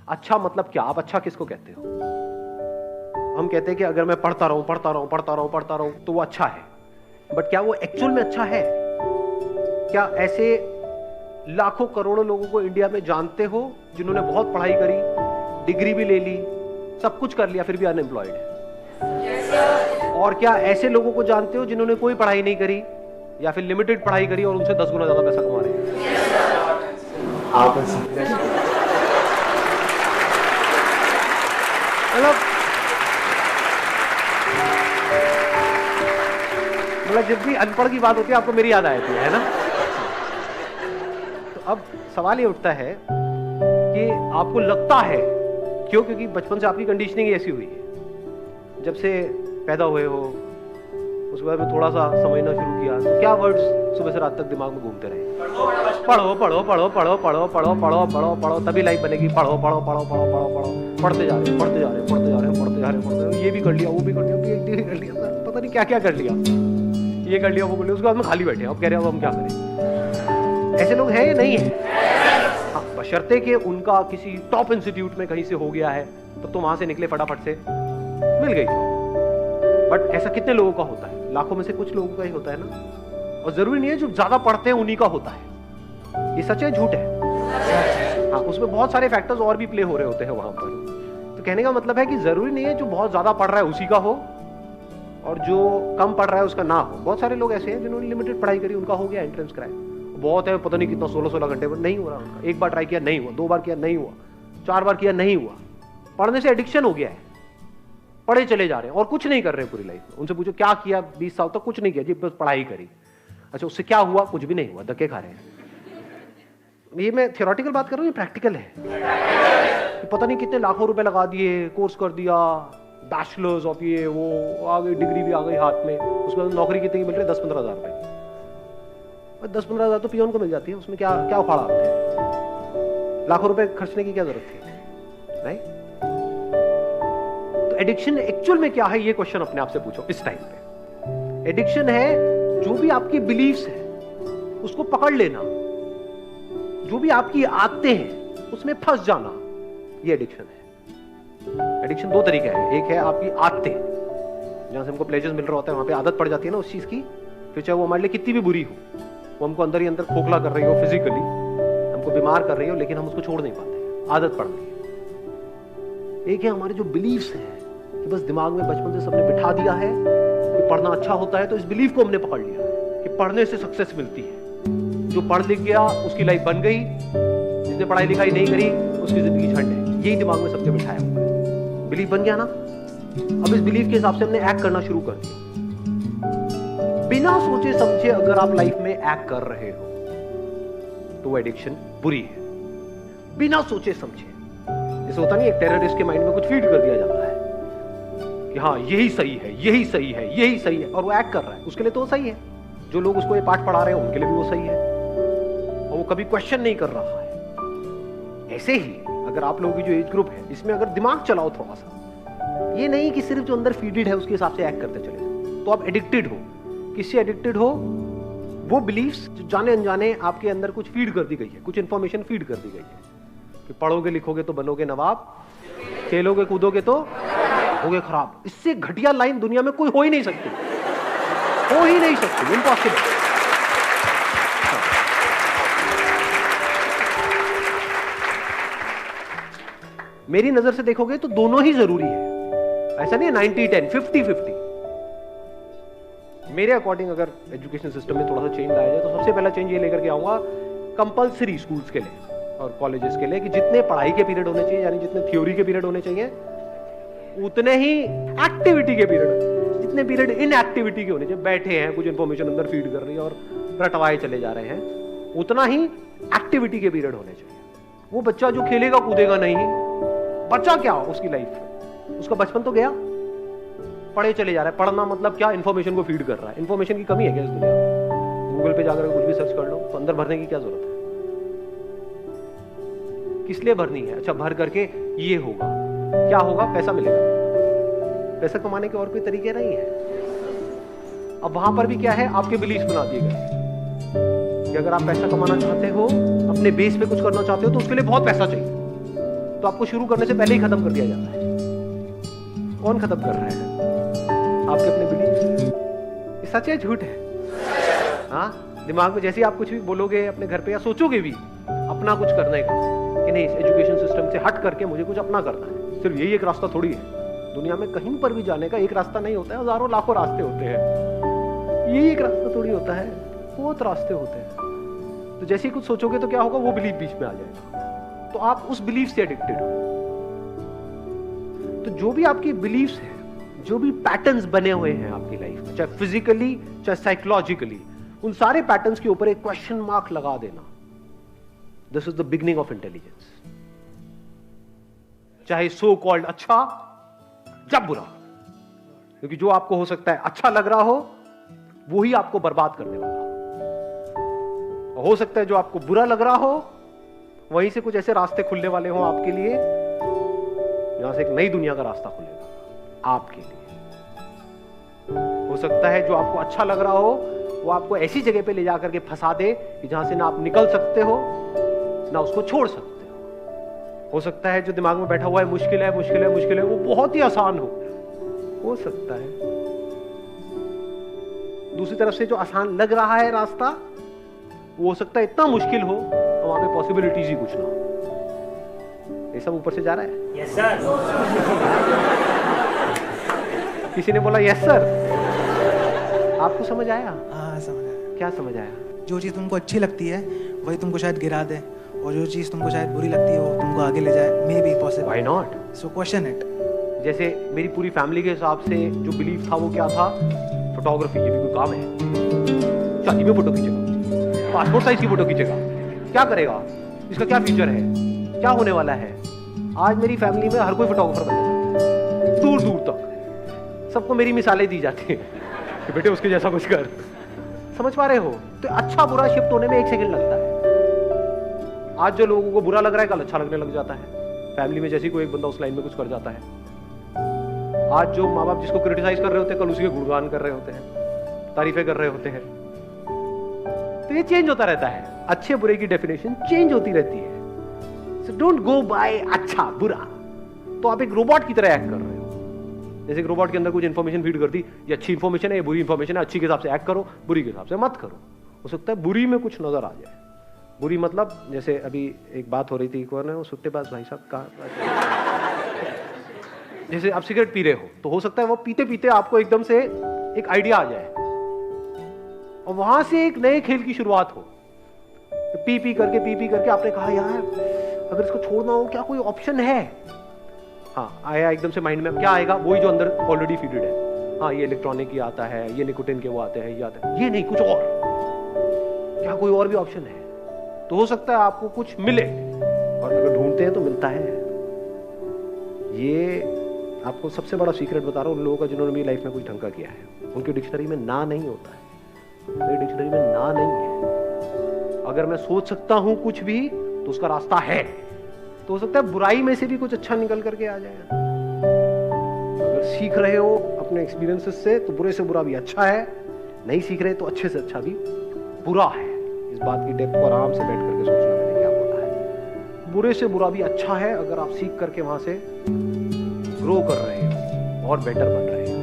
अच्छा मतलब क्या? आप अच्छा किसको कहते हो? हम कहते हैं कि अगर मैं पढ़ता रहूं तो वो अच्छा है, बट क्या वो एक्चुअल में अच्छा है? क्या ऐसे लाखों करोड़ों लोगों को इंडिया में जानते हो जिन्होंने बहुत पढ़ाई करी, डिग्री भी ले ली, सब कुछ कर लिया, फिर भी अनएम्प्लॉयड है? और क्या ऐसे लोगों को जानते हो जिन्होंने कोई पढ़ाई नहीं करी या फिर लिमिटेड पढ़ाई करी और उनसे 10 गुना ज्यादा पैसा कमा रहे हैं? मतलब जब भी अनपढ़ की बात होती है आपको मेरी याद आ जाती है ना? तो अब सवाल ये उठता है कि आपको लगता है क्यों? क्योंकि बचपन से आपकी कंडीशनिंग ऐसी हुई है, जब से पैदा हुए हो उसके बाद में थोड़ा सा समझना शुरू किया तो क्या वर्ड्स सुबह से रात तक दिमाग में घूमते रहे? पढ़ो पढ़ो पढ़ो पढ़ो पढ़ो पढ़ो पढ़ो पढ़ो पढ़ो तभी लाइफ बनेगी। पढ़ो पढ़ो पढ़ो पढ़ो पढ़ो पढ़ो पढ़ते जा रहे हैं पढ़ते जा रहे हैं पढ़ते जा रहे हैं पढ़ते जा रहे हैं पढ़ते जा रहे हैं, ये भी कर लिया वो भी कर लिया, PhD भी कर लिया, सर पता नहीं क्या क्या कर लिया, ये कर लिया वो कर लिया, उसके बाद में खाली बैठे अब कह रहे हो हम क्या करें? ऐसे लोग हैं या नहीं है? हाँ, बशर्ते कि उनका किसी टॉप इंस्टीट्यूट में कहीं से हो गया है तब तो वहां से निकले फटाफट से मिल गई जॉब। बट ऐसा कितने लोगों का होता है? लाखों में से कुछ लोगों का ही होता है ना। और जरूरी नहीं है जो ज्यादा पढ़ते हैं उन्हीं का होता है। ये सच है झूठ है? हाँ, उसमें बहुत सारे फैक्टर्स और भी प्ले हो रहे होते हैं वहां पर। तो कहने का मतलब है कि जरूरी नहीं है जो बहुत ज्यादा पढ़ रहा है उसी का हो और जो कम पढ़ रहा है उसका ना हो। बहुत सारे लोग ऐसे हैं जिन्होंने लिमिटेड पढ़ाई करी, उनका हो गया एंट्रेंस क्रैक, बहुत है पता नहीं कितना 16-16 घंटे पर नहीं हो रहा उनका। एक बार ट्राई किया नहीं हुआ, 2 बार किया नहीं हुआ, 4 बार किया नहीं हुआ। पढ़ने से एडिक्शन हो गया है, पढ़े चले जा रहे हैं और कुछ नहीं कर रहे हैं पूरी लाइफ में। उनसे पूछो क्या किया 20 साल तक? कुछ नहीं किया जी, बस पढ़ाई करी। अच्छा उससे क्या हुआ? कुछ भी नहीं हुआ, धक्के खा रहे हैं। ये मैं थियोरेटिकल बात कर रहा हूँ, ये प्रैक्टिकल है। पता नहीं कितने लाखों रुपए लगा दिए, कोर्स कर दिया, बैचलर्स ऑफ ये वो, आ गई डिग्री भी आ गई हाथ में, उसके बाद नौकरी कितनी मिल रही है? 10-15 हज़ार रुपए। 10-15 हज़ार तो पियोन को मिल जाती है, उसमें क्या क्या उखाड़ा आपने? लाखों रुपए खर्चने की क्या जरूरत थी? राइट? तो एडिक्शन एक्चुअल में क्या है, ये क्वेश्चन अपने आप से पूछो इस टाइम पे। एडिक्शन है जो भी आपकी बिलीफ्स है उसको पकड़ लेना, जो भी आपकी आदतें हैं उसमें फंस जाना, ये एडिक्शन है। एडिक्शन 2 तरीके हैं। एक है आपकी आदतें, जहां से हमको प्लेजर्स मिल रहा होता है, वहां पे आदत पड़ जाती है ना उस चीज की, फिर चाहे वो हमारे लिए कितनी भी बुरी हो, वो हमको अंदर ही अंदर खोखला कर रही हो, फिजिकली हमको बीमार कर रही हो, लेकिन हम उसको छोड़ नहीं पाते, आदत पड़ गई है। एक है हमारे जो बिलीफ्स हैं कि बस दिमाग में बचपन से सबने बिठा दिया है कि पढ़ना अच्छा होता है, तो इस बिलीफ को हमने पकड़ लिया है कि पढ़ने से सक्सेस मिलती है। जो पढ़ लिख गया उसकी लाइफ बन गई, जिसने पढ़ाई लिखाई नहीं करी उसकी जिंदगी झंड है। यही दिमाग में सबके बिठाया हुआ है, बिलीफ बन गया ना। अब इस बिलीफ के हिसाब से हमने एक्ट करना शुरू कर दिया। बिना सोचे समझे अगर आप लाइफ में एक्ट कर रहे हो तो वो एडिक्शन बुरी है। बिना सोचे समझे, जैसे होता नहीं, एक टेररिस्ट के माइंड में कुछ फीड कर दिया जाता है कि हाँ यही सही है, यही सही है, यही सही है, और वो एक्ट कर रहा है, उसके लिए तो वो सही है। जो लोग उसको ये पाठ पढ़ा रहे हैं उनके लिए भी वो सही है, और वो कभी क्वेश्चन नहीं कर रहा है। ऐसे ही अगर आप लोगों की जो एज ग्रुप है इसमें अगर दिमाग चलाओ थोड़ा सा, ये नहीं कि सिर्फ जो अंदर फीडेड है उसके हिसाब से एक्ट करते चले जाओ, तो आप एडिक्टेड हो। किससे एडिक्टेड हो? वो बिलीफ्स जो जाने अनजाने आपके अंदर कुछ फीड कर दी गई है, कुछ इंफॉर्मेशन फीड कर दी गई है कि पढ़ोगे लिखोगे तो बनोगे नवाब, खेलोगे कूदोगे तो होगे खराब। इससे घटिया लाइन दुनिया में कोई हो ही नहीं सकती, हो ही नहीं सकती, इम्पॉसिबल। मेरी नजर से देखोगे तो दोनों ही जरूरी है, ऐसा नहीं है 90-10, 50-50। मेरे अकॉर्डिंग अगर एजुकेशन सिस्टम में थोड़ा सा चेंज लाया जाए तो सबसे पहला चेंज ये लेकर के आऊंगा कंपलसरी स्कूल्स के लिए और कॉलेजेस के लिए कि जितने पढ़ाई के पीरियड होने चाहिए, यानी जितने थ्योरी के पीरियड होने चाहिए, उतने ही एक्टिविटी के पीरियड, जितने पीरियड इन एक्टिविटी के होने चाहिए, बैठे हैं कुछ इंफॉर्मेशन अंदर फीड कर रही है और रटवाए चले जा रहे हैं, उतना ही एक्टिविटी के पीरियड होने चाहिए। वो बच्चा जो खेलेगा कूदेगा नहीं, बच्चा क्या उसकी लाइफ में, उसका बचपन तो गया, पढ़े चले जा रहा है। पढ़ना मतलब क्या? इंफॉर्मेशन को फीड कर रहा है। इंफॉर्मेशन की कमी है क्या इस दुनिया में? गूगल पे जाकर कुछ भी सर्च कर लो तो अंदर भरने की क्या जरूरत है? किस लिए भरनी है? अच्छा, भर करके ये होगा, क्या होगा? पैसा मिलेगा। पैसा कमाने के और कोई तरीके नहीं है। अब वहां पर भी क्या है? आपके बिलीफ बना दिए गए कि अगर आप पैसा कमाना चाहते हो, अपने बेस पे कुछ करना चाहते हो, तो उसके लिए बहुत पैसा चाहिए। तो आपको शुरू करने से पहले ही खत्म कर दिया जाता है। कौन खत्म कर रहा है? आपके अपने बिलीफ। ये सच है झूठ है? हाँ, दिमाग में जैसे ही आप कुछ भी बोलोगे अपने घर पे या सोचोगे भी अपना कुछ करने का कि नहीं, इस एजुकेशन सिस्टम से हट करके मुझे कुछ अपना करना है, सिर्फ यही एक रास्ता थोड़ी है। दुनिया में कहीं पर भी जाने का एक रास्ता नहीं होता है, हजारों लाखों रास्ते होते हैं। यही एक रास्ता थोड़ी होता है, बहुत रास्ते होते हैं। तो जैसे ही कुछ सोचोगे तो क्या होगा, वो बिलीफ बीच में आ जाएगा, तो आप उस बिलीफ से एडिक्टेड हो। तो जो भी आपकी बिलीफ्स है, जो भी पैटर्न्स बने हुए हैं आपकी लाइफ में, चाहे फिजिकली चाहे साइकोलॉजिकली, उन सारे पैटर्न्स के ऊपर एक क्वेश्चन मार्क लगा देना। This is the beginning of intelligence. चाहे सो कॉल्ड अच्छा या बुरा, क्योंकि जो आपको हो सकता है अच्छा लग रहा हो वो ही आपको बर्बाद करने वाला हो सकता है जो आपको बुरा लग रहा हो वहीं से कुछ ऐसे रास्ते खुलने वाले हो आपके लिए, यहां से एक नई दुनिया का रास्ता खुलेगा आपके लिए। हो सकता है जो आपको अच्छा लग रहा हो वो आपको ऐसी जगह पे ले जाकर के फंसा दे कि जहां से ना आप निकल सकते हो ना उसको छोड़ सकते हो सकता है जो दिमाग में बैठा हुआ है मुश्किल है मुश्किल है मुश्किल है, वो बहुत ही आसान हो सकता है। दूसरी तरफ से जो आसान लग रहा है रास्ता, वो हो सकता है इतना मुश्किल हो तो वहां पे पॉसिबिलिटीज ही कुछ ना हो। ये सब ऊपर से जा रहा है। Yes sir. किसी ने बोला यस सर। आपको समझ आया? हाँ समझ आया। क्या समझ आया? जो चीज़ तुमको अच्छी लगती है वही तुमको शायद गिरा दे, और जो चीज़ तुमको शायद बुरी लगती है वो तुमको आगे ले जाए। May be possible. Why not? So question it. जैसे मेरी पूरी फैमिली के हिसाब से जो बिलीफ था वो क्या था, फोटोग्राफी ये भी कोई काम है, शादी में फोटो खींचेगा, पासपोर्ट साइज की फोटो खींचेगा, क्या करेगा, इसका क्या फ्यूचर है, क्या होने वाला है। आज मेरी फैमिली में हर कोई फोटोग्राफर बनना चाहता है, दूर दूर तक सबको मेरी मिसालें दी जाती है कि बेटे उसके जैसा कुछ कर। समझ पा रहे हो? तो अच्छा बुरा शिफ्ट होने में 1 सेकंड लगता है। आज जो लोगों को बुरा लग रहा है कल अच्छा लगने लग जाता है। फैमिली में जैसे कोई एक बंदा उस लाइन में कुछ कर जाता है, आज जो माँ बाप जिसको क्रिटिसाइज कर रहे होते हैं कल उसी के गुणगान कर रहे होते हैं, तारीफें कर रहे होते हैं। तो ये चेंज होता रहता है, अच्छे बुरे की डेफिनेशन चेंज होती रहती है। सो डोंट गो बाय अच्छा बुरा। तो आप एक रोबोट की तरह एक्ट कर रहे हो। जैसे एक रोबोट के अंदर कुछ इंफॉर्मेशन फीड कर दी, ये अच्छी इंफॉर्मेशन है, ये बुरी इंफॉर्मेशन है, अच्छी के हिसाब से एक्ट करो, बुरी के हिसाब से मत करो। हो सकता है बुरी में कुछ नजर आ जाए। बुरी मतलब जैसे अभी एक बात हो रही थी, कौन है वो सुट्टेबाज भाई साहब का, जैसे आप सिगरेट पी रहे हो तो हो सकता है वो पीते पीते आपको एकदम से एक आइडिया आ जाए और वहां से एक नए खेल की शुरुआत हो। पी पी करके आपने कहा यार अगर इसको छोड़ना हो क्या कोई ऑप्शन है। हाँ आया एकदम से माइंड में, क्या आएगा, वही जो अंदर ऑलरेडी फीडेड है। हाँ ये इलेक्ट्रॉनिक ही आता है, ये निकोटिन के वो आते हैं, ये आता है, ये नहीं कुछ और, क्या कोई और भी ऑप्शन है। तो हो सकता है आपको कुछ मिले, और अगर ढूंढते हैं तो मिलता है। ये आपको सबसे बड़ा सीक्रेट बता रहा हूँ उन लोगों का जिन्होंने मेरी लाइफ में कुछ ढंग का किया है। उनकी डिक्शनरी में ना नहीं होता है, मेरी डिक्शनरी में ना नहीं है। अगर मैं सोच सकता हूं कुछ भी तो उसका रास्ता है। तो हो सकता है बुराई में से भी कुछ अच्छा निकल करके आ जाएगा। अगर सीख रहे हो अपने एक्सपीरियंसेस से तो बुरे से बुरा भी अच्छा है, नहीं सीख रहे तो अच्छे से अच्छा भी बुरा है। इस बात की डेप्थ को आराम से बैठ करके सोचना मैंने क्या बोला है। बुरे से बुरा भी अच्छा है अगर आप सीख करके वहां से ग्रो कर रहे हो और बेटर बन रहे हो।